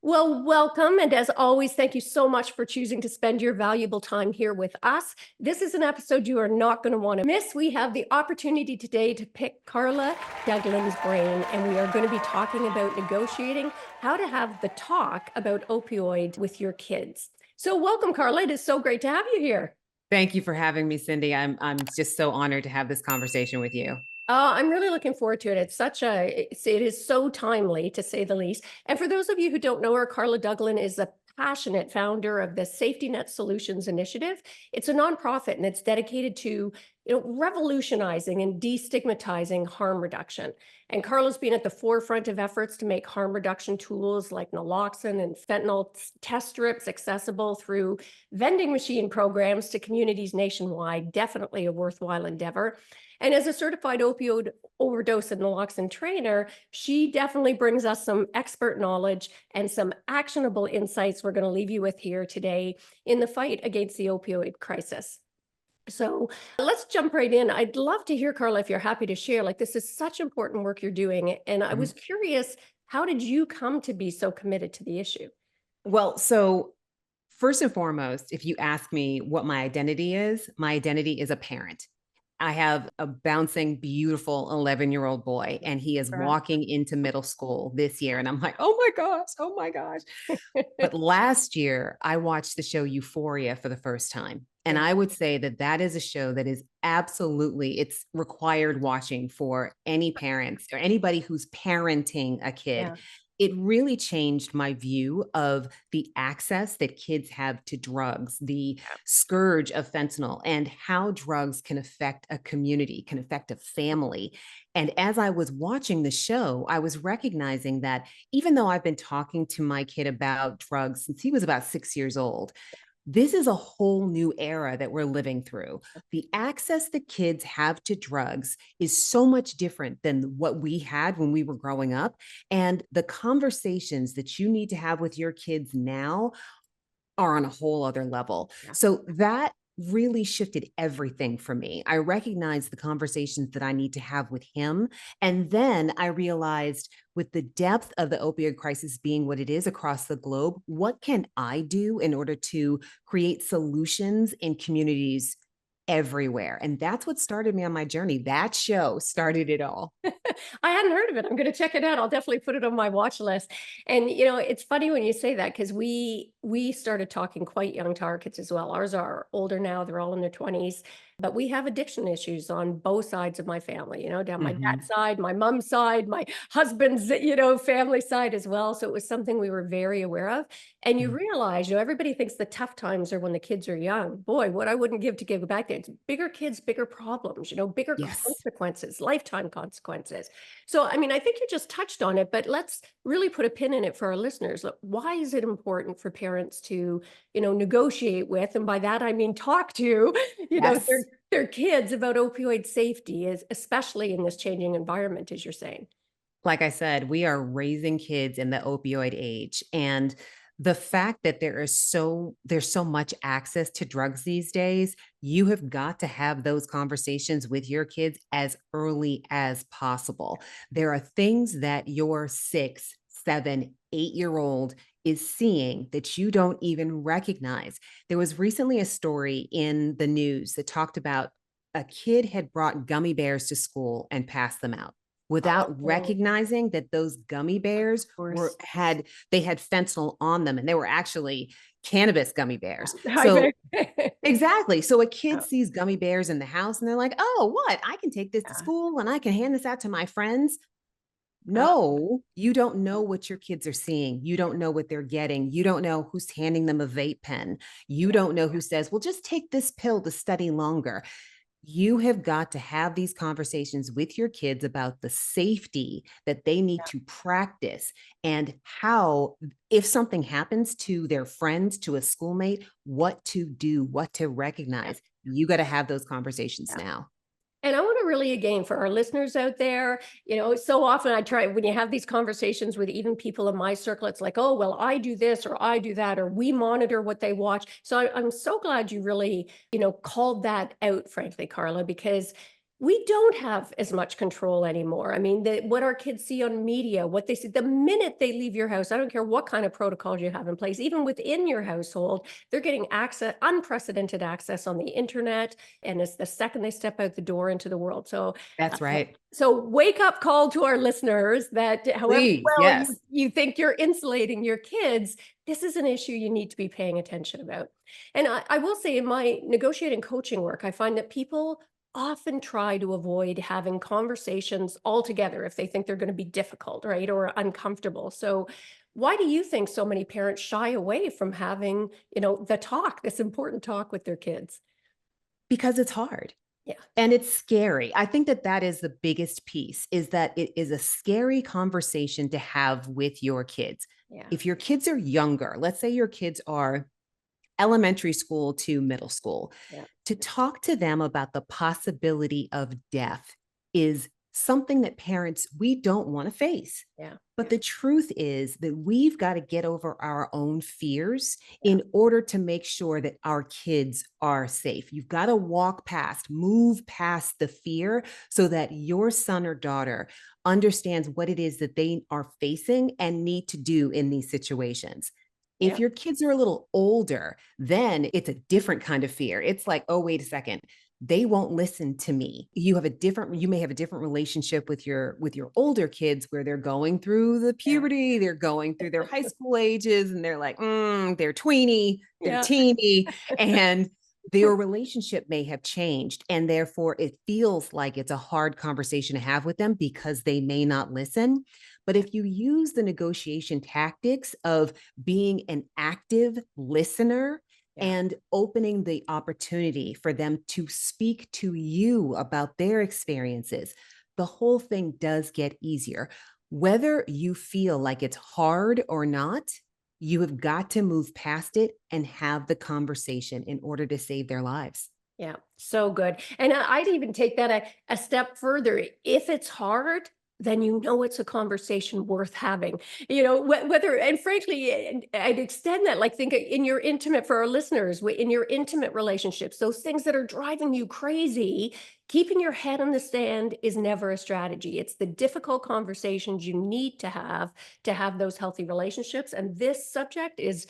Well, welcome. And as always, thank you so much for choosing to spend your valuable time here with us. This is an episode you are not going to want to miss. We have the opportunity today to pick Carla Douglin's brain, and we are going to be talking about negotiating how to have the talk about opioid with your kids. So welcome, Carla. It is so great to have you here. Thank you for having me, Cindy. I'm just so honored to have this conversation with you. I'm really looking forward to it. It is so timely to say the least. And for those of you who don't know her, Carla Douglin is a passionate founder of the Safety Net Solutions Initiative. It's a nonprofit and it's dedicated to, revolutionizing and destigmatizing harm reduction. And Carla's been at the forefront of efforts to make harm reduction tools like Naloxone and fentanyl test strips accessible through vending machine programs to communities nationwide. Definitely a worthwhile endeavor. And as a certified opioid overdose and naloxone trainer, she definitely brings us some expert knowledge and some actionable insights we're going to leave you with here today in the fight against the opioid crisis. So let's jump right in. I'd love to hear, Carla, if you're happy to share, like this is such important work you're doing. And I was Mhm. curious, how did you come to be so committed to the issue? So first and foremost, if you ask me what my identity is a parent. I have a bouncing, beautiful 11-year-old boy, and he is Right. walking into middle school this year. And I'm like, oh my gosh, oh my gosh. But last year, I watched the show Euphoria for the first time. And Yeah. I would say that that is a show that is absolutely, it's required watching for any parents or anybody who's parenting a kid. Yeah. It really changed my view of the access that kids have to drugs, the scourge of fentanyl, and how drugs can affect a community, can affect a family. And as I was watching the show, I was recognizing that even though I've been talking to my kid about drugs since he was about 6 years old, this is a whole new era that we're living through. The access that kids have to drugs is so much different than what we had when we were growing up. And the conversations that you need to have with your kids now are on a whole other level. Yeah. So that really shifted everything for me. I recognized the conversations that I need to have with him. And then I realized with the depth of the opioid crisis being what it is across the globe, what can I do in order to create solutions in communities everywhere? And that's what started me on my journey. That show started it all. I hadn't heard of it. I'm going to check it out. I'll definitely put it on my watch list. And it's funny when you say that because we started talking quite young to our kids as well. Ours are older now; they're all in their 20s. But we have addiction issues on both sides of my family. Down my dad's Mhm. side, my mom's side, my husband's family side as well. So it was something we were very aware of. And you Mm. realize, everybody thinks the tough times are when the kids are young. Boy, what I wouldn't give to give back there. It's bigger kids, bigger problems. Bigger Yes. consequences, lifetime consequences. So, I mean, I think you just touched on it, but let's really put a pin in it for our listeners. Look, why is it important for parents to, negotiate with, and by that I mean talk to, Yes. their kids about opioid safety, especially in this changing environment, as you're saying. Like I said, we are raising kids in the opioid age. And the fact that there's so much access to drugs these days, you have got to have those conversations with your kids as early as possible. There are things that your 6, 7, 8 year old is seeing that you don't even recognize. There was recently a story in the news that talked about a kid had brought gummy bears to school and passed them out without Oh, recognizing that those gummy of bears course. they had fentanyl on them and they were actually cannabis gummy bears. I So bet. exactly. So a kid Yeah, sees gummy bears in the house and they're like, "Oh, what? I can take this to yeah. school and I can hand this out to my friends." Oh, No, you don't know what your kids are seeing. You don't know what they're getting. You don't know who's handing them a vape pen. You yeah. don't know who says, "Well, just take this pill to study longer." You have got to have these conversations with your kids about the safety that they need to practice and how, if something happens to their friends, to a schoolmate, what to do, what to Yeah. recognize. You got to have those conversations Yeah. now. And I want to really, again, for our listeners out there, so often I try when you have these conversations with even people in my circle, it's like, oh, well, I do this or I do that, or we monitor what they watch. So I'm so glad you really, called that out, frankly, Carla, because We don't have as much control anymore. I mean, what our kids see on media, what they see, the minute they leave your house, I don't care what kind of protocols you have in place, even within your household, they're getting access, unprecedented access on the internet. And it's the second they step out the door into the world. That's right. So wake up call to our listeners that however Please, well yes. you think you're insulating your kids, this is an issue you need to be paying attention about. And I will say in my negotiating coaching work, I find that people often try to avoid having conversations altogether if they think they're going to be difficult, right? Or uncomfortable. So why do you think so many parents shy away from having, the talk, this important talk with their kids? Because it's hard. Yeah. And it's scary. I think that that is the biggest piece, is that it is a scary conversation to have with your kids. Yeah. If your kids are younger, let's say your kids are elementary school to middle school, Yeah. to talk to them about the possibility of death is something that parents, we don't want to face. Yeah. But the truth is that we've got to get over our own fears Yeah. in order to make sure that our kids are safe. You've got to move past the fear so that your son or daughter understands what it is that they are facing and need to do in these situations. If Yeah. your kids are a little older, then it's a different kind of fear. It's like, oh, wait a second. They won't listen to me. You may have a different relationship with your older kids where they're going through the Yeah. puberty, they're going through their high school ages, and they're like, they're tweeny, they're Yeah. teeny, and their relationship may have changed. And therefore, it feels like it's a hard conversation to have with them because they may not listen. But if you use the negotiation tactics of being an active listener Yeah. and opening the opportunity for them to speak to you about their experiences, the whole thing does get easier. Whether you feel like it's hard or not, you have got to move past it and have the conversation in order to save their lives. Yeah, so good. And I'd even take that a step further. If it's hard, then it's a conversation worth having. Whether, and frankly, I'd extend that. Like, think in your intimate, for our listeners, in your intimate relationships, those things that are driving you crazy, keeping your head on the sand is never a strategy. It's the difficult conversations you need to have those healthy relationships. And this subject is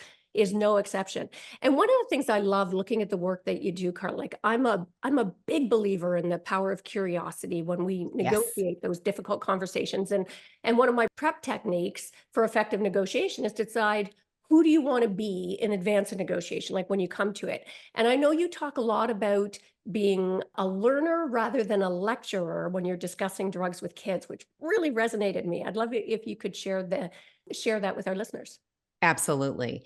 no exception. And one of the things I love looking at the work that you do, Carl, like I'm a big believer in the power of curiosity when we Yes. negotiate those difficult conversations. And one of my prep techniques for effective negotiation is to decide, who do you want to be in advance of negotiation, like when you come to it. And I know you talk a lot about being a learner rather than a lecturer when you're discussing drugs with kids, which really resonated with me. I'd love it if you could share that with our listeners. Absolutely.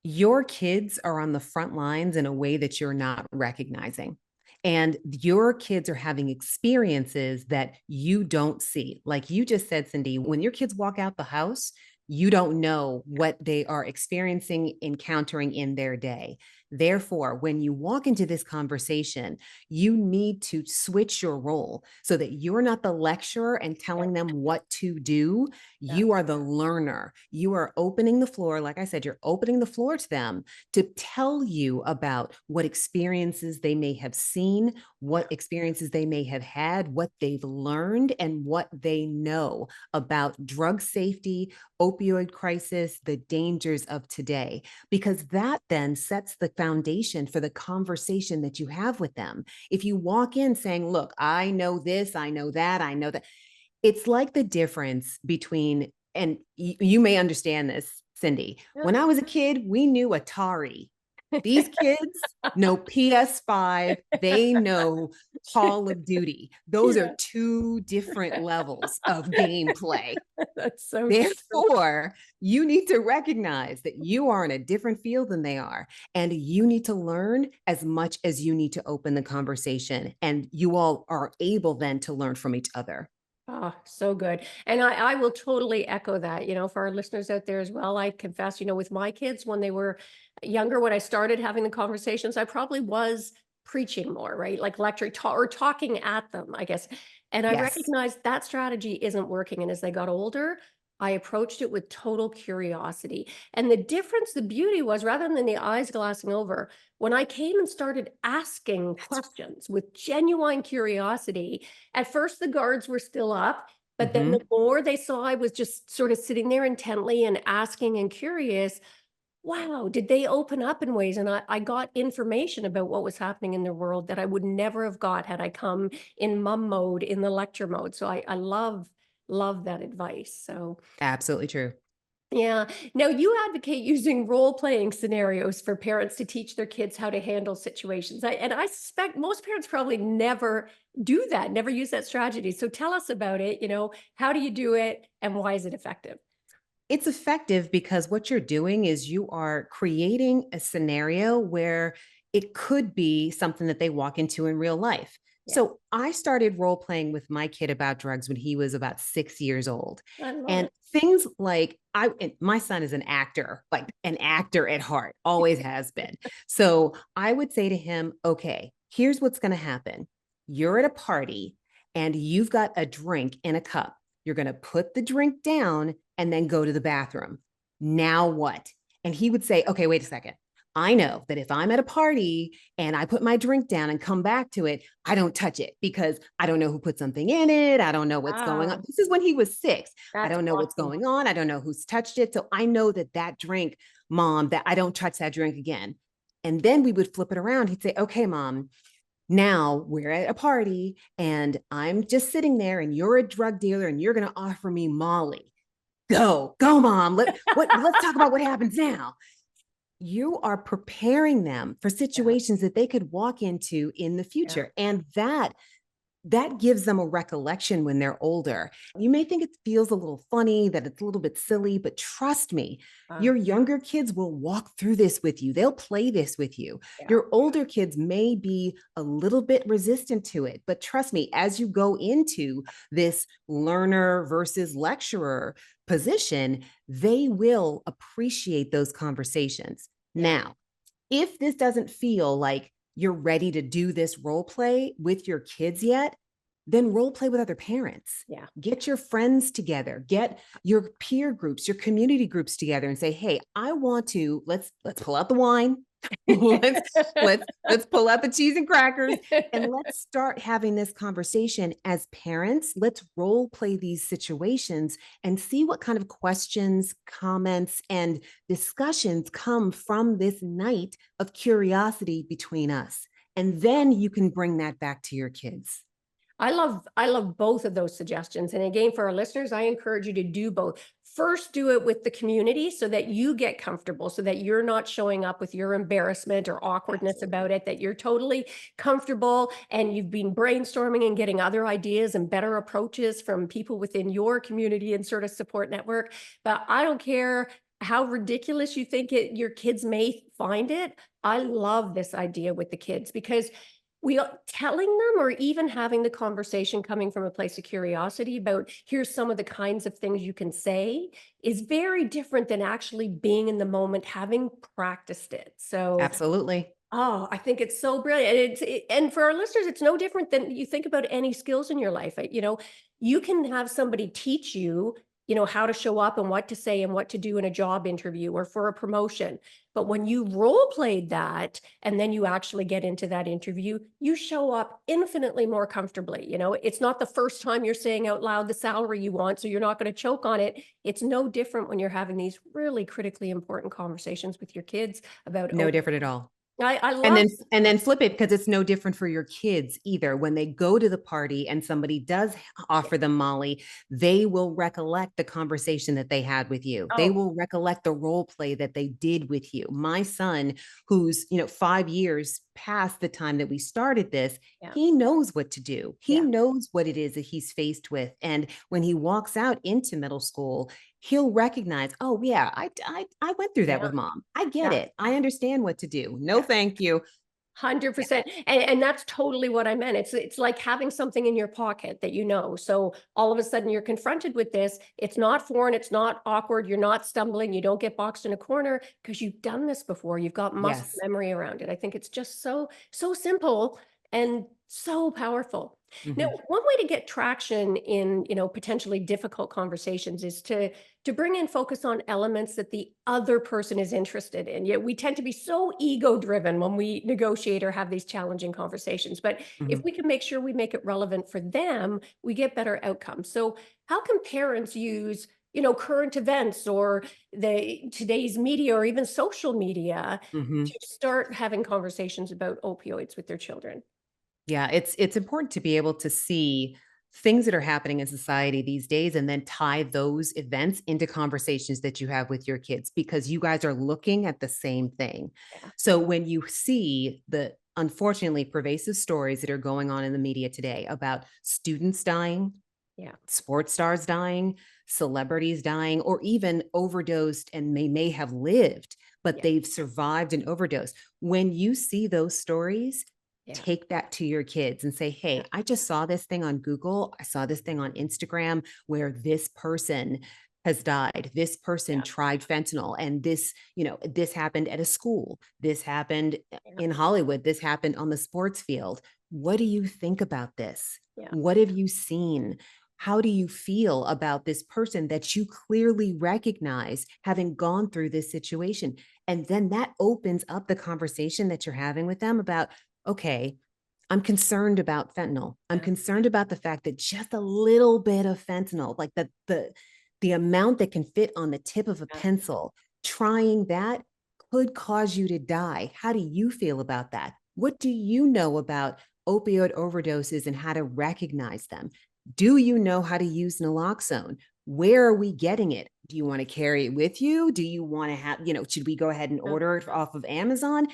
Your kids are on the front lines in a way that you're not recognizing. And your kids are having experiences that you don't see. Like you just said, Cindy, when your kids walk out the house, you don't know what they are experiencing, encountering in their day. Therefore, when you walk into this conversation, you need to switch your role so that you're not the lecturer and telling them what to do. Yeah. You are the learner. You are opening the floor. Like I said, you're opening the floor to them to tell you about what experiences they may have seen, what experiences they may have had, what they've learned, and what they know about drug safety, opioid crisis, the dangers of today, because that then sets the foundation for the conversation that you have with them. If you walk in saying, look, I know this, I know that, I know that, it's like the difference between, and you may understand this, Cindy. Yeah. When I was a kid, we knew Atari. These kids know PS5, they know Call of Duty. Those are Yeah. two different levels of gameplay. That's so true. Therefore, you need to recognize that you are in a different field than they are. And you need to learn as much as you need to open the conversation. And you all are able then to learn from each other. Oh, so good. And I will totally echo that, for our listeners out there as well. I confess, with my kids when they were younger, when I started having the conversations, I probably was preaching more, right? Like lecturing or talking at them, I guess. And I Yes. recognized that strategy isn't working. And as they got older, I approached it with total curiosity. And the difference, the beauty was rather than the eyes glassing over, when I came and started asking That's questions with genuine curiosity, at first the guards were still up, but then the mhm. more they saw I was just sort of sitting there intently and asking and curious, wow, did they open up in ways? And I got information about what was happening in their world that I would never have got had I come in mum mode, in the lecture mode. So I love that advice. So Absolutely true. yeah. Now you advocate using role-playing scenarios for parents to teach their kids how to handle situations. And I suspect most parents probably never do that, never use that strategy. So tell us about it. How do you do it and why is it effective? It's effective because what you're doing is you are creating a scenario where it could be something that they walk into in real life. Yeah, So I started role playing with my kid about drugs when he was about 6 years old. I love And it. things like and my son is an actor, like an actor at heart, always has been. So I would say to him, okay, here's what's going to happen. You're at a party and you've got a drink in a cup. You're going to put the drink down and then go to the bathroom. Now what? And he would say, okay, wait a second. I know that if I'm at a party and I put my drink down and come back to it, I don't touch it because I don't know who put something in it. I don't know what's going on. Wow, This is when he was 6. I that's don't know what's awesome. going on. I don't know who's touched it. So I know that that drink, mom, that I don't touch that drink again. And then we would flip it around. He'd say, okay, mom, now we're at a party and I'm just sitting there and you're a drug dealer and you're going to offer me Molly. Go, mom. Let's talk about what happens now. You are preparing them for Yeah, situations that they could walk into in the yeah. future. And that gives them a recollection when they're older. You may think it feels a little funny, that it's a little bit silly, but trust me, Wow. your younger kids will walk through this with you. They'll play this with you. Yeah. Your older kids may be a little bit resistant to it, but trust me, as you go into this learner versus lecturer position, they will appreciate those conversations. Yeah. Now, if this doesn't feel like you're ready to do this role play with your kids yet, then role play with other parents. Yeah. Get your friends together, get your peer groups, your community groups together and say, "Hey, I want to let's pull out the wine. let's let's pull out the cheese and crackers and let's start having this conversation as parents. Let's role play these situations and see what kind of questions, comments, and discussions come from this night of curiosity between us. And then you can bring that back to your kids. I love both of those suggestions. And again, for our listeners, I encourage you to do both. First, do it with the community so that you get comfortable, so that you're not showing up with your embarrassment or awkwardness Absolutely. about it, that you're totally comfortable and you've been brainstorming and getting other ideas and better approaches from people within your community and sort of support network. But I don't care how ridiculous you think your kids may find it. I love this idea with the kids because we are telling them or even having the conversation coming from a place of curiosity about here's some of the kinds of things you can say is very different than actually being in the moment, having practiced it. So, Absolutely. oh, I think it's so brilliant. And for our listeners, it's no different than you think about any skills in your life. You can have somebody teach you, how to show up and what to say and what to do in a job interview or for a promotion. But when you role played that and then you actually get into that interview, you show up infinitely more comfortably. It's not the first time you're saying out loud the salary you want, so you're not going to choke on it. It's no different when you're having these really critically important conversations with your kids about, No different at all. I And love then and then flip it because it's no different for your kids either. When they go to the party and somebody does yeah. offer them Molly, they will recollect the conversation that they had with you. They Oh, will recollect the role play that they did with you. My son, who's 5 years past the time that we started this, yeah, he knows what to do. He yeah, knows what it is that he's faced with. And when he walks out into middle school, he'll recognize, oh yeah, I went through that yeah, with mom. I get yeah, it. I understand what to do. No, yeah. thank you. Yeah. 100%. And that's totally what I meant. It's like having something in your pocket that you know. So all of a sudden you're confronted with this. It's not foreign, it's not awkward, you're not stumbling, you don't get boxed in a corner because you've done this before. You've got muscle Yes. memory around it. I think it's just so simple and so powerful. Now, Mhm. one way to get traction in, potentially difficult conversations is to bring in focus on elements that the other person is interested in. Yet we tend to be so ego driven when we negotiate or have these challenging conversations. But if Mhm. we can make sure we make it relevant for them, we get better outcomes. So, how can parents use current events or the today's media or even social media Mhm. to start having conversations about opioids with their children? Yeah, it's important to be able to see things that are happening in society these days and then tie those events into conversations that you have with your kids because you guys are looking at the same thing. Yeah, So when you see the unfortunately pervasive stories that are going on in the media today about students dying, yeah, sports stars dying, celebrities dying, or even overdosed and may have lived, but yeah, they've survived an overdose. When you see those stories, yeah, take that to your kids and say, yeah, hey, I just saw this thing on Google. I saw this thing on Instagram where this person has died. This person yeah, tried fentanyl and this happened at a school. This happened yeah, in Hollywood. This happened on the sports field. What do you think about this? yeah. What have you seen? How do you feel about this person that you clearly recognize having gone through this situation? And then that opens up the conversation that you're having with them about, okay, I'm concerned about fentanyl. I'm Yeah, concerned about the fact that just a little bit of fentanyl, like the amount that can fit on the tip of a yeah, pencil, trying that could cause you to die. How do you feel about that? What do you know about opioid overdoses and how to recognize them? Do you know how to use naloxone? Where are we getting it? Do you want to carry it with you? Do you want to have, should we go ahead and yeah, order it off of Amazon?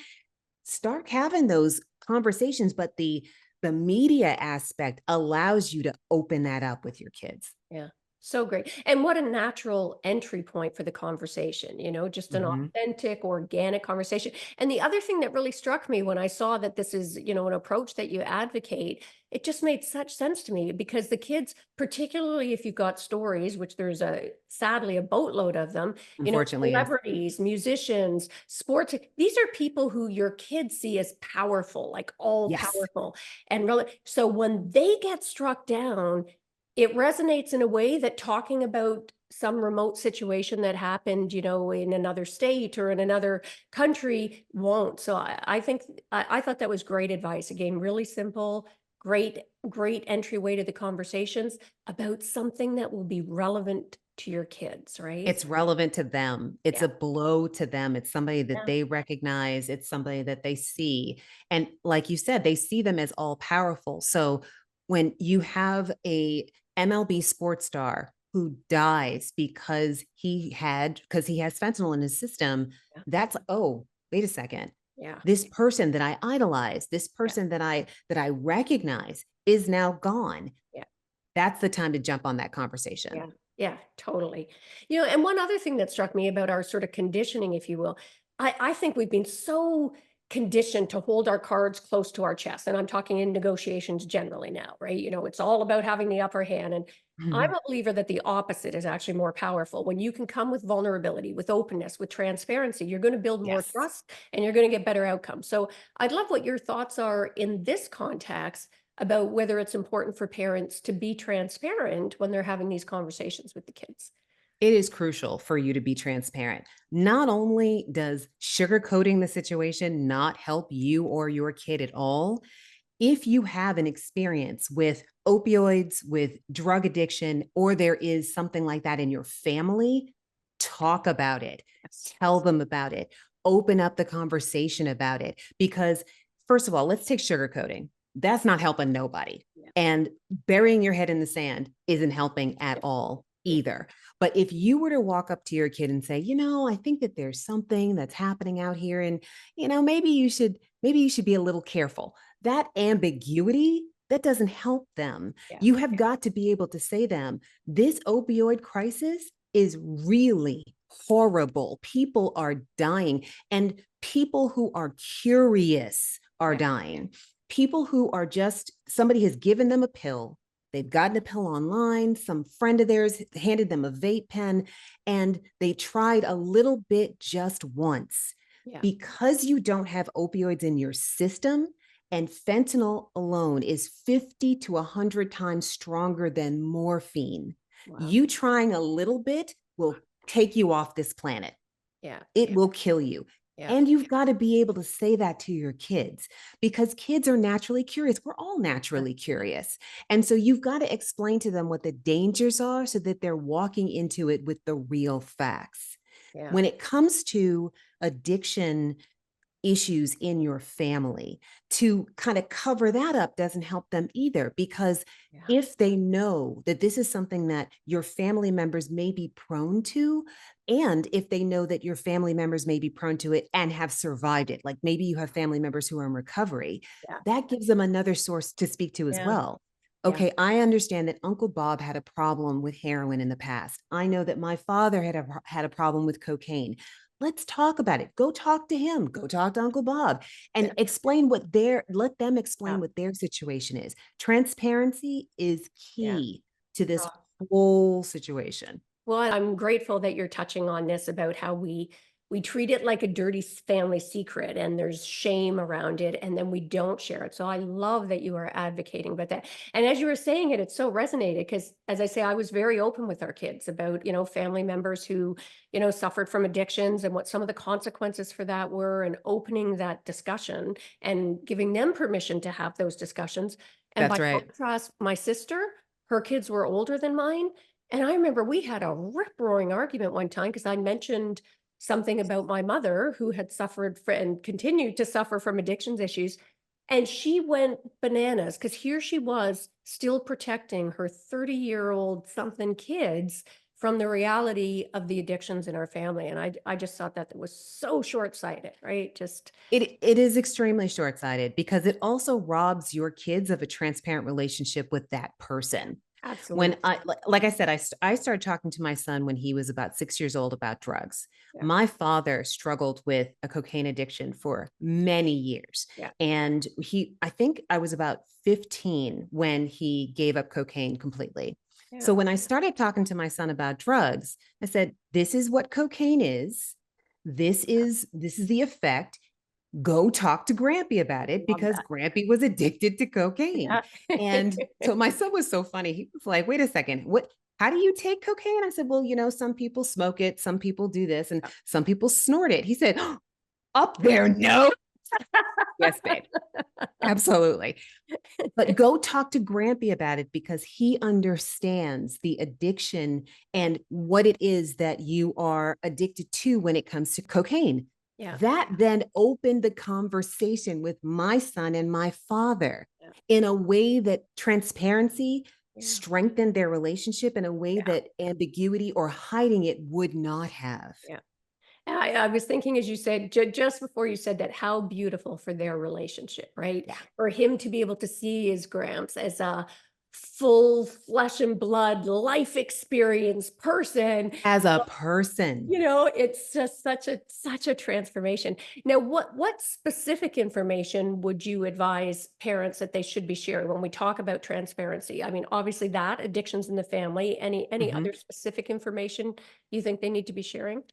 Start having those conversations, but the media aspect allows you to open that up with your kids. yeah. So great. And what a natural entry point for the conversation, just an Mhm. authentic, organic conversation. And the other thing that really struck me when I saw that this is, an approach that you advocate, it just made such sense to me because the kids, particularly if you've got stories, which there's sadly a boatload of them, Unfortunately, yes. celebrities, musicians, sports, these are people who your kids see as powerful, like all Yes. powerful. And really, so when they get struck down, it resonates in a way that talking about some remote situation that happened, in another state or in another country won't. So I think I thought that was great advice. Again, really simple, great entryway to the conversations about something that will be relevant to your kids, right? It's relevant to them. It's Yeah, a blow to them. It's somebody that yeah, they recognize. It's somebody that they see. And like you said, they see them as all powerful. So when you have a MLB sports star who dies because he has fentanyl in his system, yeah, that's like, oh, wait a second. yeah, This person that I idolize, this yeah, person that I recognize is now gone. yeah. That's the time to jump on that conversation. Yeah, yeah, totally. And one other thing that struck me about our sort of conditioning, if you will, I think we've been so conditioned to hold our cards close to our chest. And I'm talking in negotiations generally now, right? It's all about having the upper hand. And I'm a believer that the opposite is actually more powerful. When you can come with vulnerability, with openness, with transparency, you're going to build more Yes. trust and you're going to get better outcomes. So I'd love what your thoughts are in this context about whether it's important for parents to be transparent when they're having these conversations with the kids. It is crucial for you to be transparent. Not only does sugarcoating the situation not help you or your kid at all, if you have an experience with opioids, with drug addiction, or there is something like that in your family, talk about it. Yes. Tell them about it. Open up the conversation about it. Because, first of all, let's take sugarcoating. That's not helping nobody. Yeah. And burying your head in the sand isn't helping at Yeah. all Yeah. either. But if you were to walk up to your kid and say, I think that there's something that's happening out here, and maybe you should be a little careful. That ambiguity, that doesn't help them. Yeah. You have got to be able to say them, this opioid crisis is really horrible. People are dying, and people who are curious are Yeah. dying. People who are just, somebody has given them a pill. They've gotten a pill online. Some friend of theirs handed them a vape pen, and they tried a little bit just once. Yeah. Because you don't have opioids in your system And fentanyl alone is 50 to 100 times stronger than morphine. Wow. You trying a little bit will take you off this planet. Yeah. It Yeah. will kill you. Yeah. And you've got to be able to say that to your kids, because kids are naturally curious. We're all naturally curious. And so you've got to explain to them what the dangers are so that they're walking into it with the real facts. Yeah. When it comes to addiction issues in your family, to kind of cover that up doesn't help them either, because Yeah. if they know that this is something that your family members may be prone to, and if they know that your family members may be prone to it and have survived it, like maybe you have family members who are in recovery, Yeah. that gives them another source to speak to as Yeah. well. Yeah. Okay, I understand that Uncle Bob had a problem with heroin in the past. I know that my father had a problem with cocaine. Let's talk about it. Go talk to him. Go talk to Uncle Bob and Yeah. explain let them explain what their situation is. Transparency is Yeah. key to this Oh, whole situation. well, I'm grateful that you're touching on this about how we treat it like a dirty family secret and there's shame around it and then we don't share it. So I love that you are advocating about that. And as you were saying it, it so resonated because as I say, I was very open with our kids about, family members who, suffered from addictions and what some of the consequences for that were and opening that discussion and giving them permission to have those discussions. And by That's right. contrast, my sister, her kids were older than mine. And I remember we had a rip-roaring argument one time because I mentioned something about my mother who had suffered and continued to suffer from addictions issues. And she went bananas because here she was still protecting her 30-year-old something kids from the reality of the addictions in our family. And I just thought that was so short-sighted, right? Just It is extremely short-sighted because it also robs your kids of a transparent relationship with that person. absolutely. When like I said, I started talking to my son when he was about 6 years old about drugs. Yeah. My father struggled with a cocaine addiction for many years. Yeah. And I think I was about 15 when he gave up cocaine completely. Yeah. So when I started talking to my son about drugs, I said, this is what cocaine is. This is the effect. Go talk to Grampy about it, Love because that. Grampy was addicted to cocaine. Yeah. And so my son was so funny. He was like, wait a second, how do you take cocaine? I said, well, some people smoke it, some people do this, and some people snort it. He said, oh, up there, no. Yes, babe. Absolutely. But go talk to Grampy about it, because he understands the addiction and what it is that you are addicted to when it comes to cocaine. Yeah. That then opened the conversation with my son and my father Yeah. in a way that transparency Yeah. strengthened their relationship in a way Yeah. that ambiguity or hiding it would not have. Yeah. And I was thinking, as you said, just before you said that, how beautiful for their relationship, right? Yeah. For him to be able to see his Gramps as a full flesh and blood life experience person. As a person. It's just such a transformation. Now, what specific information would you advise parents that they should be sharing when we talk about transparency? I mean, obviously that addictions in the family, any Mhm. other specific information you think they need to be sharing?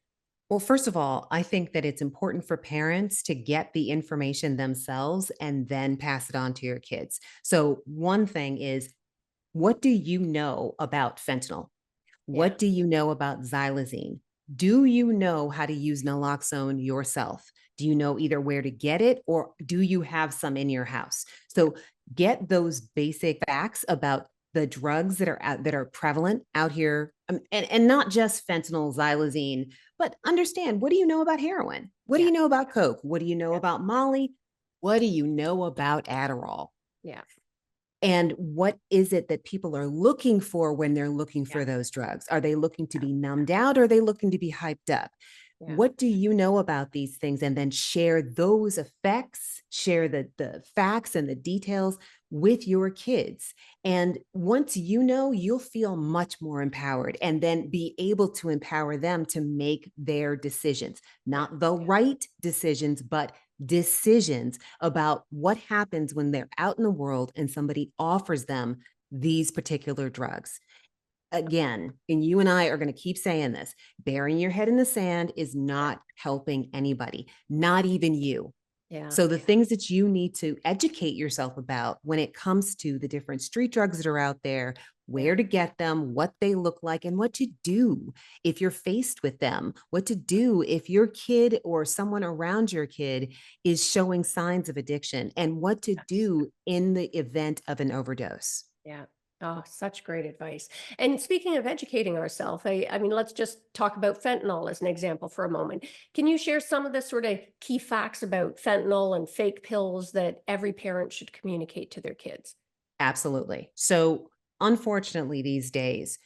Well, first of all, I think that it's important for parents to get the information themselves and then pass it on to your kids. So, one thing is, what do you know about fentanyl? Yeah. What do you know about xylazine? Do you know how to use naloxone yourself? Do you know either where to get it, or do you have some in your house? So get those basic facts about the drugs that are prevalent out here, and not just fentanyl, xylazine, but understand, what do you know about heroin? What do Yeah. you know about coke? What do you know Yeah. about Molly? What do you know about Adderall? Yeah. And what is it that people are looking for when they're looking Yeah. for those drugs? Are they looking to Yeah. be numbed out, or are they looking to be hyped up? Yeah. What do you know about these things? And then share those effects, share the facts and the details with your kids. And once you know, you'll feel much more empowered, and then be able to empower them to make their decisions, not the right decisions, but decisions about what happens when they're out in the world and somebody offers them these particular drugs. Again, and you and I are going to keep saying this, burying your head in the sand is not helping anybody, not even you. Yeah. So the things that you need to educate yourself about when it comes to the different street drugs that are out there, Yeah. where to get them, what they look like, and what to do if you're faced with them, what to do if your kid or someone around your kid is showing signs of addiction, and what to Yes. do in the event of an overdose. Yeah. Oh, such great advice. And speaking of educating ourselves, I mean, let's just talk about fentanyl as an example for a moment. Can you share some of the sort of key facts about fentanyl and fake pills that every parent should communicate to their kids? Absolutely. So, unfortunately, these days,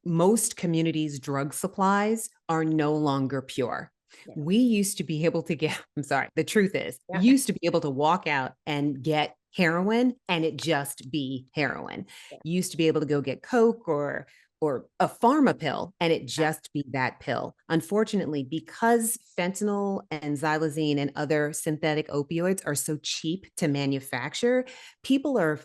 most communities' drug supplies are no longer pure. Yeah. We used to be able to get, I'm sorry, the truth is, Yeah. you used to be able to walk out and get heroin and it just be heroin. Yeah. You used to be able to go get Coke or a pharma pill and it Yeah. just be that pill. Unfortunately, because fentanyl and xylazine and other synthetic opioids are so cheap to manufacture, people are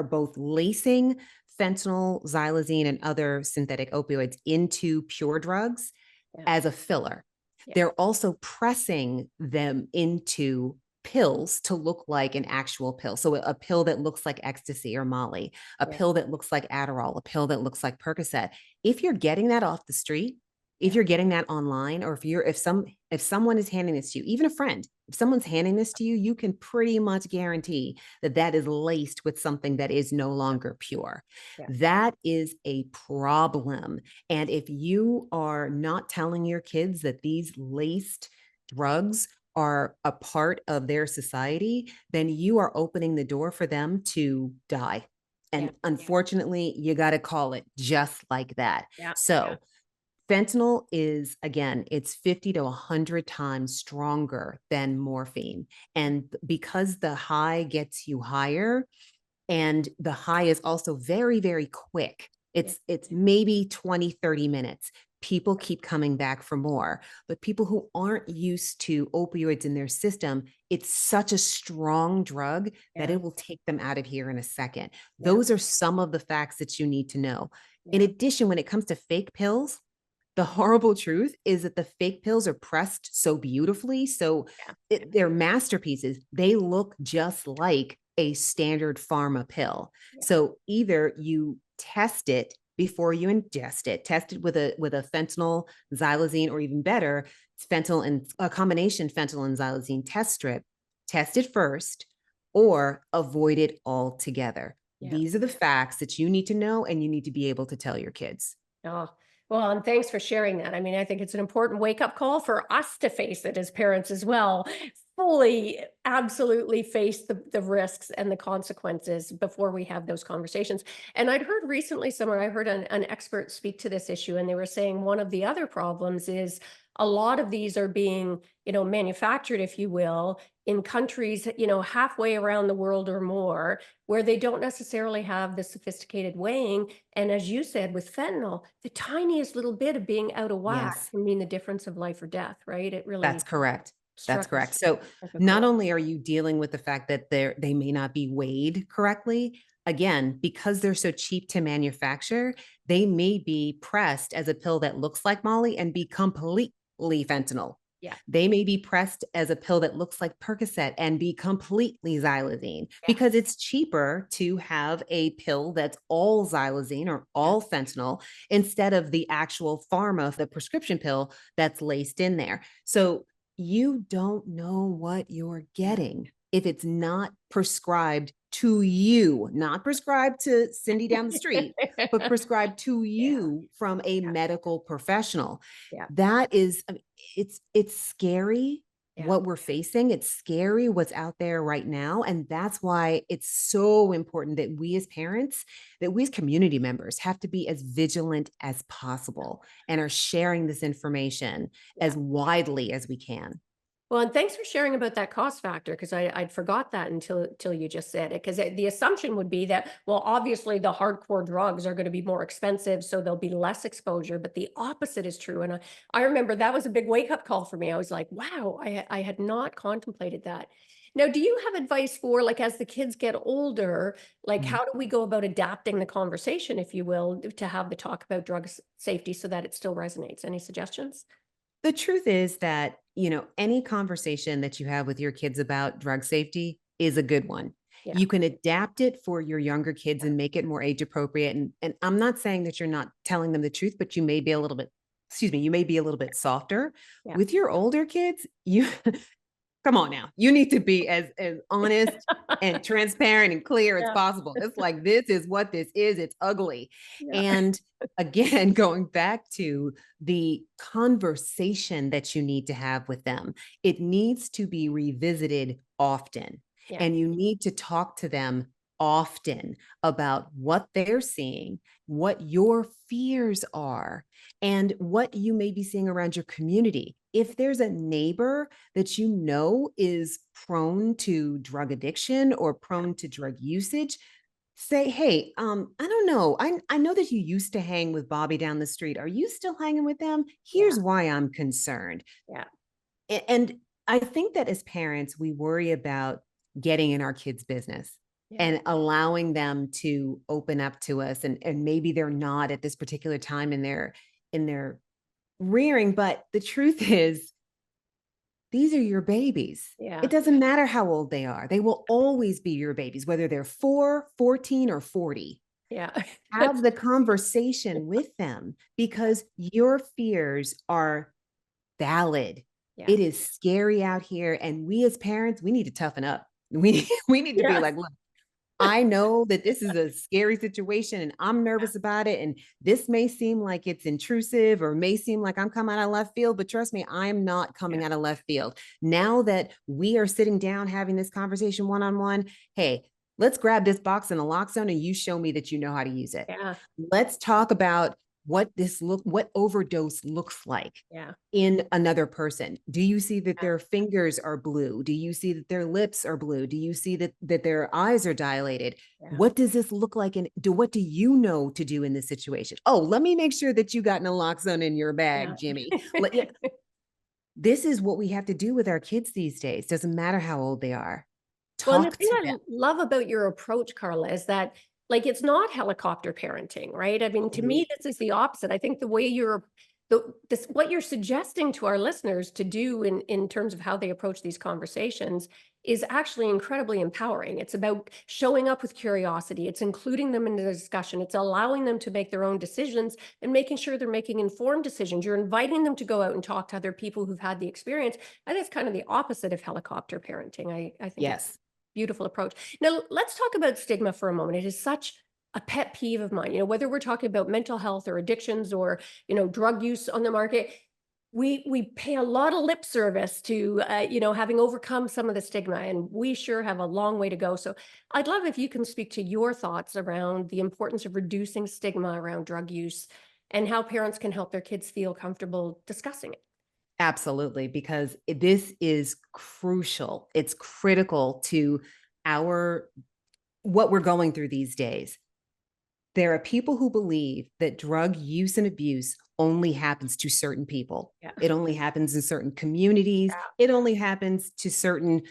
both lacing fentanyl, xylazine, and other synthetic opioids into pure drugs Yeah. as a filler. Yeah. They're also pressing them into pills to look like an actual pill. So a pill that looks like ecstasy or Molly, a Yeah. pill that looks like Adderall, a pill that looks like Percocet. If you're getting that off the street, if Yeah. you're getting that online, or if someone is handing this to you, even a friend, if someone's handing this to you, you can pretty much guarantee that that is laced with something that is no longer pure. Yeah. That is a problem. And if you are not telling your kids that these laced drugs are a part of their society, then you are opening the door for them to die. Yeah. And unfortunately, you got to call it just like that. Yeah. So, fentanyl is, again, it's 50 to 100 times stronger than morphine. And because the high gets you higher, and the high is also very, very quick. Yeah. It's maybe 20, 30 minutes. People keep coming back for more. But people who aren't used to opioids in their system, it's such a strong drug that Yeah. it will take them out of here in a second. Yeah. Those are some of the facts that you need to know. In Yeah. addition, when it comes to fake pills, the horrible truth is that the fake pills are pressed so beautifully. So Yeah. Yeah. they're masterpieces. They look just like a standard pharma pill. Yeah. So either you test it before you ingest it, test it with a fentanyl, xylazine, or even better, fentanyl and a combination fentanyl and xylazine test strip. Test it first or avoid it altogether. Yeah. These are the facts that you need to know and you need to be able to tell your kids. Oh, well, and thanks for sharing that. I mean, I think it's an important wake up call for us to face it as parents as well. Fully, absolutely face the risks and the consequences before we have those conversations. And I'd heard recently somewhere, I heard an expert speak to this issue, and they were saying one of the other problems is a lot of these are being, manufactured, if you will, in countries, halfway around the world or more, where they don't necessarily have the sophisticated weighing. And as you said, with fentanyl, the tiniest little bit of being out of whack Yes. can mean the difference of life or death, right? It That's really correct. That's struck correct. us So struck a not chord. only are you dealing with the fact that they may not be weighed correctly, again, because they're so cheap to manufacture, they may be pressed as a pill that looks like Molly and be completely fentanyl. Yeah. They may be pressed as a pill that looks like Percocet and be completely xylazine Yeah. because it's cheaper to have a pill that's all xylazine or Yeah. all fentanyl instead of the actual pharma, the prescription pill that's laced in there. So you don't know what you're Yeah. getting if it's not prescribed to you, not prescribed to Cindy down the street, but prescribed to Yeah. you from a Yeah. medical professional. Yeah. That is, I mean, it's scary Yeah. what we're facing. It's scary what's out there right now. And that's why it's so important that we as parents, that we as community members have to be as vigilant as possible and are sharing this information Yeah. as widely as we can. Well, and thanks for sharing about that cost factor because I'd forgot that until you just said it. Because the assumption would be that, well, obviously the hardcore drugs are going to be more expensive, so there'll be less exposure. But the opposite is true. And I remember that was a big wake up call for me. I was like, wow, I had not contemplated that. Now, do you have advice for like as the kids get older, like Mhm. how do we go about adapting the conversation, if you will, to have the talk about drug safety so that it still resonates? Any suggestions? The truth is that any conversation that you have with your kids about drug safety is a good one. Yeah. You can adapt it for your younger kids and make it more age appropriate. And I'm not saying that you're not telling them the truth, but you may be a little bit, you may be a little bit softer. Yeah. With your older kids, you come on now. You need to be as honest and transparent and clear as Yeah. possible. It's like, this is what this is. It's ugly. Yeah. And again, going back to the conversation that you need to have with them, it needs to be revisited often. Yeah. And you need to talk to them often about what they're seeing, what your fears are, and what you may be seeing around your community. If there's a neighbor that you know is prone to drug addiction or prone to drug usage, say, hey, I don't know. I know that you used to hang with Bobby down the street. Are you still hanging with them? Here's why I'm concerned. Yeah. And I think that as parents, we worry about getting in our kids' business Yeah. and allowing them to open up to us. And maybe they're not at this particular time in their rearing. But the truth is, these are your babies. Yeah. It doesn't matter how old they are. They will always be your babies, whether they're 4, 14, or 40. Yeah. Have the conversation with them because your fears are valid. Yeah. It is scary out here. And we as parents, we need to toughen up. We need to be Yeah. like, look, I know that this is a scary situation and I'm nervous about it. And this may seem like it's intrusive or may seem like I'm coming out of left field, but trust me, I'm not coming out of left field. Now that we are sitting down having this conversation one-on-one, hey, let's grab this box of Naloxone and you show me that you know how to use it. Yeah. Let's talk about what overdose looks like Yeah. in another person. Do you see that their fingers are blue? Do you see that their lips are blue? Do you see that their eyes are dilated? Yeah. What does this look like? And what do you know to do in this situation? Oh, let me make sure that you got naloxone in your bag, Jimmy. This is what we have to do with our kids these days. Doesn't matter how old they are. Well, and the Talk thing to I them. love about your approach, Carla, is that like it's not helicopter parenting, right? I mean, to me, this is the opposite. I think the way what you're suggesting to our listeners to do in terms of how they approach these conversations is actually incredibly empowering. It's about showing up with curiosity. It's including them in the discussion. It's allowing them to make their own decisions and making sure they're making informed decisions. You're inviting them to go out and talk to other people who've had the experience. I think it's kind of the opposite of helicopter parenting. I think it's Yes. beautiful approach. Now, let's talk about stigma for a moment. It is such a pet peeve of mine, whether we're talking about mental health or addictions or, drug use on the market, we pay a lot of lip service to, having overcome some of the stigma, and we sure have a long way to go. So I'd love if you can speak to your thoughts around the importance of reducing stigma around drug use and how parents can help their kids feel comfortable discussing it. Absolutely, because this is crucial. It's critical to what we're going through these days. There are people who believe that drug use and abuse only happens to certain people. Yeah. It only happens in certain communities. Yeah. It only happens to certain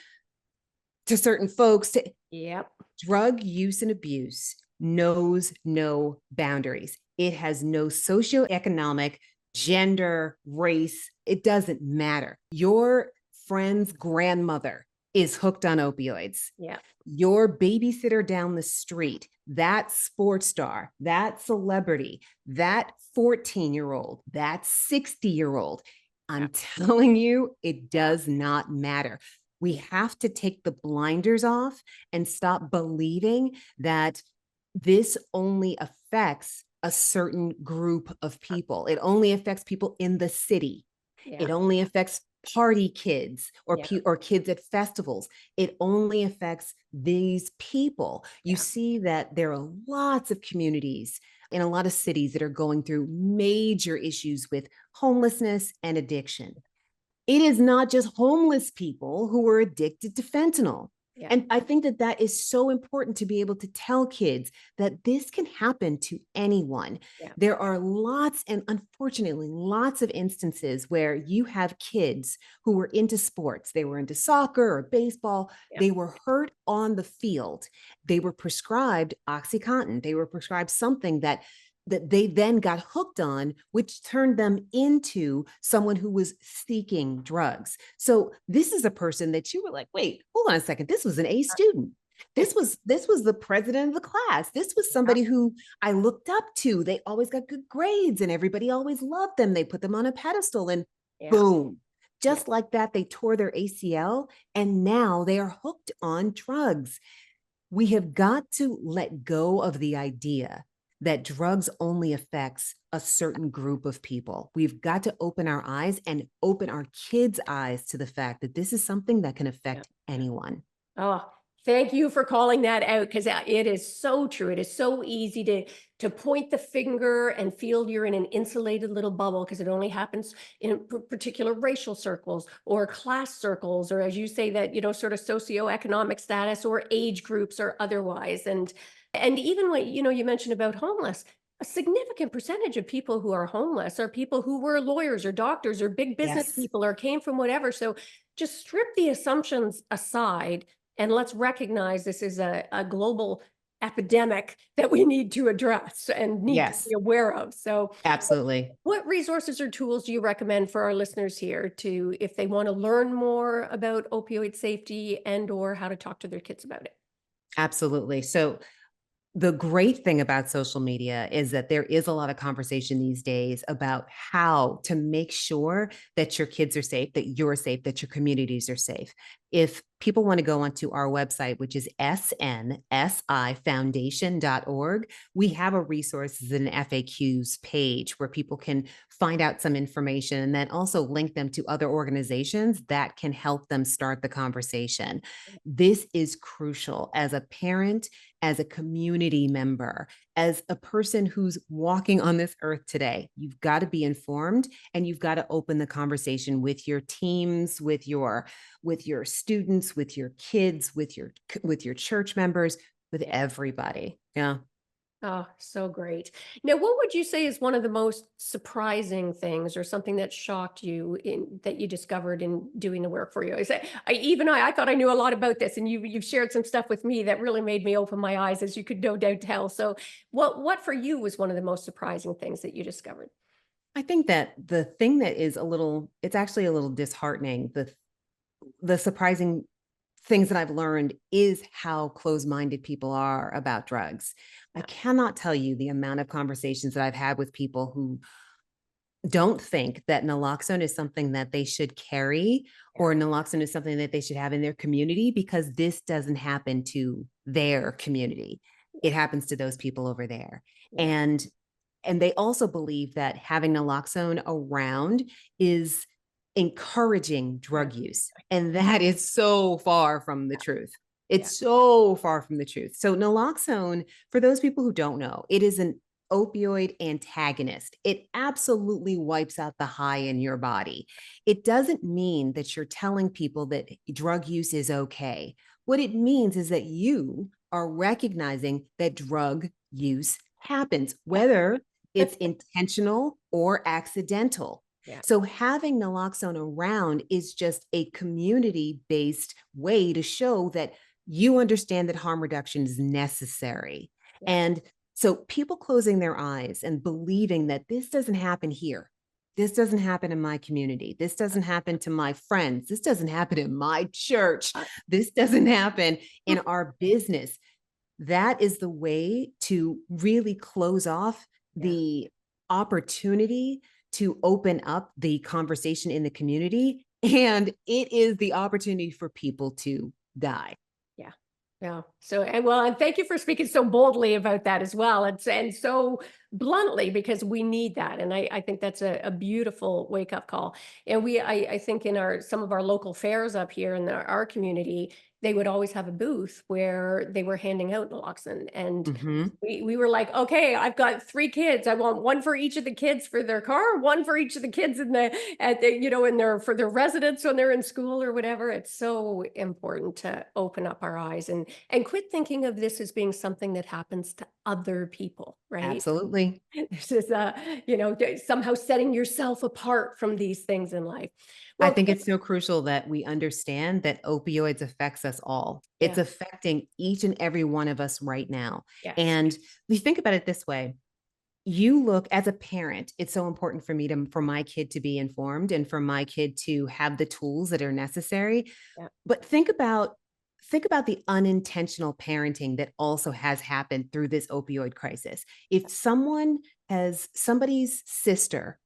folks. Yep. Drug use and abuse knows no boundaries. It has no socioeconomic, gender, race. It doesn't matter. Your friend's grandmother is hooked on opioids. Yeah. Your babysitter down the street, that sports star, that celebrity, that 14-year-old, that 60-year-old. I'm telling you, it does not matter. We have to take the blinders off and stop believing that this only affects a certain group of people. It only affects people in the city. Yeah. It only affects party kids or Yeah. or kids at festivals. It only affects these people. You see that there are lots of communities in a lot of cities that are going through major issues with homelessness and addiction. It is not just homeless people who are addicted to fentanyl. Yeah. And I think that that is so important to be able to tell kids that this can happen to anyone. Yeah. There are lots, and unfortunately, lots of instances where you have kids who were into sports. They were into soccer or baseball. Yeah. They were hurt on the field. They were prescribed OxyContin. They were prescribed something that that they then got hooked on, which turned them into someone who was seeking drugs. So this is a person that you were like, wait, hold on a second. This was an A student. This was the president of the class. This was somebody who I looked up to. They always got good grades and everybody always loved them. They put them on a pedestal and Yeah. boom. Yeah. Just like that, they tore their ACL and now they are hooked on drugs. We have got to let go of the idea that drugs only affects a certain group of people. We've got to open our eyes and open our kids' eyes to the fact that this is something that can Yeah. affect anyone. Oh, thank you for calling that out, because it is so true. It is so easy to point the finger and feel you're in an insulated little bubble because it only happens in particular racial circles or class circles, or as you say, that, sort of socioeconomic status or age groups or otherwise. And even what, you mentioned about homeless, a significant percentage of people who are homeless are people who were lawyers or doctors or big business Yes. people or came from whatever. So just strip the assumptions aside and let's recognize this is a global epidemic that we need to address and need to be Yes, aware of. So absolutely. what resources or tools do you recommend for our listeners here to, if they want to learn more about opioid safety and or how to talk to their kids about it? Absolutely. So the great thing about social media is that there is a lot of conversation these days about how to make sure that your kids are safe, that you're safe, that your communities are safe. If people want to go onto our website, which is snsifoundation.org, we have a resources and FAQs page where people can find out some information and then also link them to other organizations that can help them start the conversation. This is crucial as a parent, as a community member, as a person who's walking on this earth today. You've got to be informed and you've got to open the conversation with your teams, with your students, with your kids, with your church members, with everybody. Yeah. Oh, so great. Now, what would you say is one of the most surprising things or something that shocked you in that you discovered in doing the work for you? Is that I thought I knew a lot about this, and you've shared some stuff with me that really made me open my eyes, as you could no doubt tell. So what for you was one of the most surprising things that you discovered? I think that the thing that is it's actually a little disheartening. The surprising things that I've learned is how close-minded people are about drugs. I Yeah. cannot tell you the amount of conversations that I've had with people who don't think that naloxone is something that they should carry or naloxone is something that they should have in their community because this doesn't happen to their community. It happens to those people over there. Yeah. And they also believe that having naloxone around is encouraging Yeah. drug use. And that is so far from the truth. Yeah. It's so far from the truth. So naloxone, for those people who don't know, it is an opioid antagonist. It absolutely wipes out the high in your body. It doesn't mean that you're telling people that drug use is okay. What it means is that you are recognizing that drug use happens, whether it's intentional or accidental. Yeah. So having naloxone around is just a community-based way to show that you understand that harm reduction is necessary. Yeah. And so people closing their eyes and believing that this doesn't happen here. This doesn't happen in my community. This doesn't happen to my friends. This doesn't happen in my church. Uh, This doesn't happen in our business. That is the way to really close off Yeah. the opportunity to open up the conversation in the community. And it is the opportunity for people to die. Yeah. Yeah. So, and thank you for speaking so boldly about that as well. And so bluntly, because we need that. And I think that's a beautiful wake up call. And I think in some of our local fairs up here in our community, they would always have a booth where they were handing out naloxone. And Mhm. we were like, okay, I've got 3 kids. I want one for each of the kids for their car, one for each of the kids in their for their residence when they're in school or whatever. It's so important to open up our eyes and quit thinking of this as being something that happens to other people, right? Absolutely. This is somehow setting yourself apart from these things in life. I Well, think it's so crucial that we understand that opioids affects us all. It's yeah, affecting each and every one of us right now. yes, And we think about it this way. you look as a parent, it's so important for me to for my kid to be informed and for my kid to have the tools that are necessary. Yeah, But think about the unintentional parenting that also has happened through this opioid crisis. If somebody's sister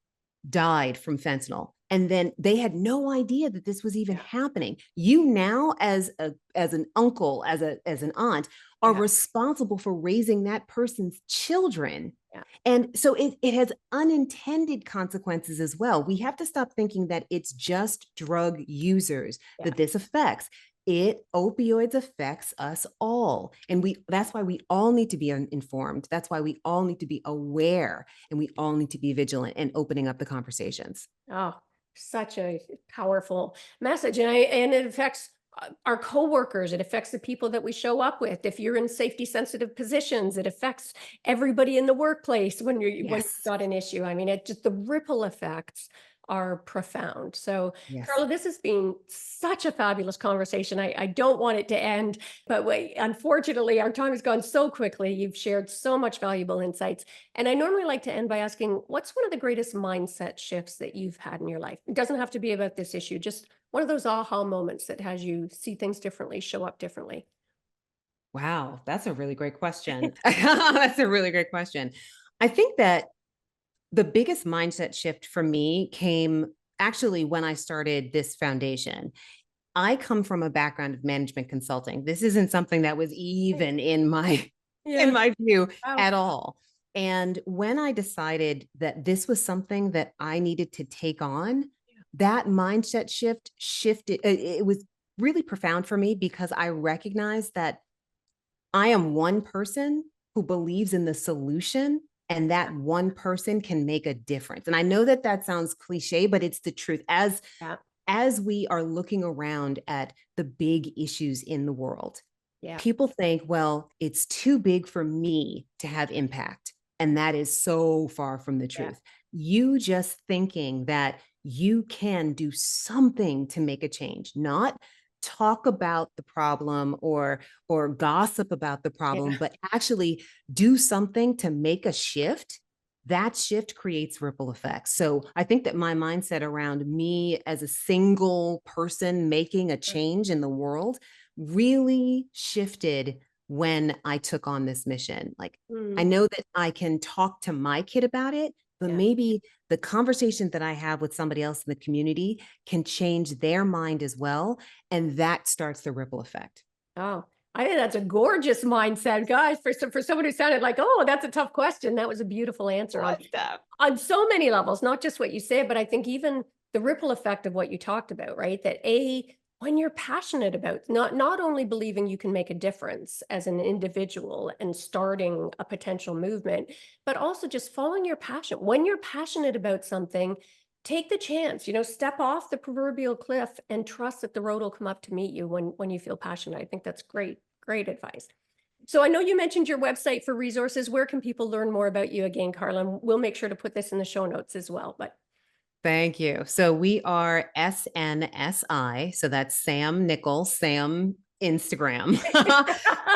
died from fentanyl and then they had no idea that this was even yeah, happening, you now as an uncle, as an aunt, are yeah, responsible for raising that person's children. yeah, And so it has unintended consequences as well. We have to stop thinking that it's just drug users yeah. that this affects. Opioids affects us all. And that's why we all need to be informed. That's why we all need to be aware, and we all need to be vigilant and opening up the conversations. Oh, such a powerful message. And it affects our coworkers. It affects the people that we show up with. If you're in safety sensitive positions, it affects everybody in the workplace when you've Yes. got an issue. I mean, it just the ripple effects are profound. So, Yes. Carla, this has been such a fabulous conversation. I don't want it to end, but wait, unfortunately, our time has gone so quickly. You've shared so much valuable insights. And I normally like to end by asking, what's one of the greatest mindset shifts that you've had in your life? It doesn't have to be about this issue, just one of those aha moments that has you see things differently, show up differently. Wow, that's a really great question. That's a really great question. I think that the biggest mindset shift for me came actually when I started this foundation. I come from a background of management consulting. This isn't something that was Right. even in my in Yeah. my view Wow. at all. And when I decided that this was something that I needed to take on, that mindset shifted. It was really profound for me because I recognized that I am one person who believes in the solution, and that one person can make a difference. And I know that that sounds cliche, but it's the truth. Yeah. As we are looking around at the big issues in the world, Yeah. people think, well, it's too big for me to have impact. And that is so far from the Yeah. truth. You just thinking that you can do something to make a change, not talk about the problem or gossip about the Yeah. problem, but actually do something to make a shift. That shift creates ripple effects. So I think that my mindset around me as a single person making a change in the world really shifted when I took on this mission. Like, I Mm, know that I can talk to my kid about it, but yeah. maybe the conversation that I have with somebody else in the community can change their mind as well. And that starts the ripple effect. Oh, I think that's a gorgeous mindset, guys. For someone who sounded like, oh, that's a tough question. That was a beautiful answer Love that. on so many levels, not just what you said, but I think even the ripple effect of what you talked about, right? That when you're passionate about not only believing you can make a difference as an individual and starting a potential movement, but also just following your passion. When you're passionate about something, take the chance, step off the proverbial cliff and trust that the road will come up to meet you when you feel passionate. I think that's great, great advice. So I know you mentioned your website for resources. Where can people learn more about you again, Carla? And we'll make sure to put this in the show notes as well. But Thank you. So we are SNSI. So that's Sam Nichols, Sam Instagram,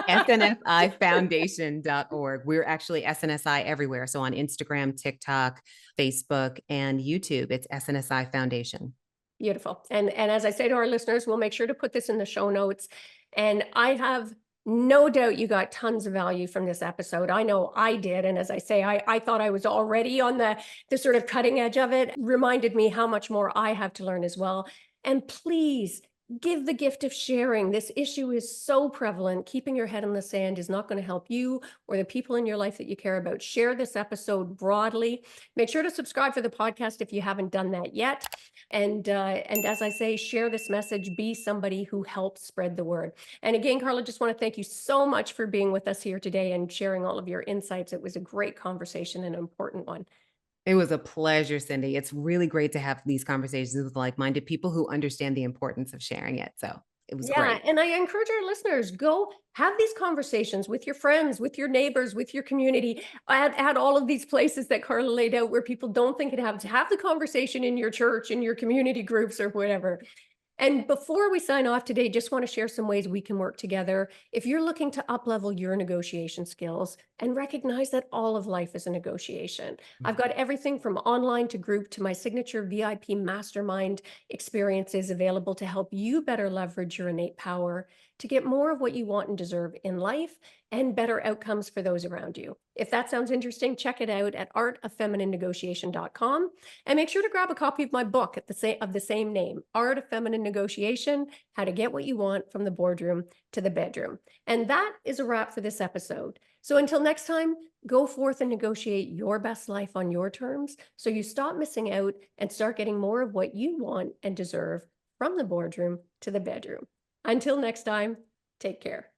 SNSIfoundation.org. We're actually SNSI everywhere. So on Instagram, TikTok, Facebook, and YouTube, it's SNSI Foundation. beautiful. And as I say to our listeners, we'll make sure to put this in the show notes. And I have no doubt you got tons of value from this episode. I know I did. And as I say, I thought I was already on the sort of cutting edge of it. Reminded me how much more I have to learn as well. And please give the gift of sharing. This issue is so prevalent. Keeping your head in the sand is not going to help you or the people in your life that you care about. Share this episode broadly. Make sure to subscribe for the podcast if you haven't done that yet. And as I say, share this message, be somebody who helps spread the word. And again, Carla, just want to thank you so much for being with us here today and sharing all of your insights. It was a great conversation and an important one. It was a pleasure, Cindy. It's really great to have these conversations with like minded people who understand the importance of sharing it. So it was Yeah, great. and I encourage our listeners, go have these conversations with your friends, with your neighbors, with your community, at all of these places that Carla laid out where people don't think it happens. Have the conversation in your church, in your community groups or whatever. And before we sign off today, just want to share some ways we can work together. If you're looking to up-level your negotiation skills and recognize that all of life is a negotiation, I've got everything from online to group to my signature VIP mastermind experiences available to help you better leverage your innate power to get more of what you want and deserve in life and better outcomes for those around you. If that sounds interesting, check it out at artoffemininenegotiation.com. And make sure to grab a copy of my book at the same name, Art of Feminine Negotiation, How to Get What You Want from the Boardroom to the Bedroom. And that is a wrap for this episode. So until next time, go forth and negotiate your best life on your terms so you stop missing out and start getting more of what you want and deserve from the boardroom to the bedroom. Until next time, take care.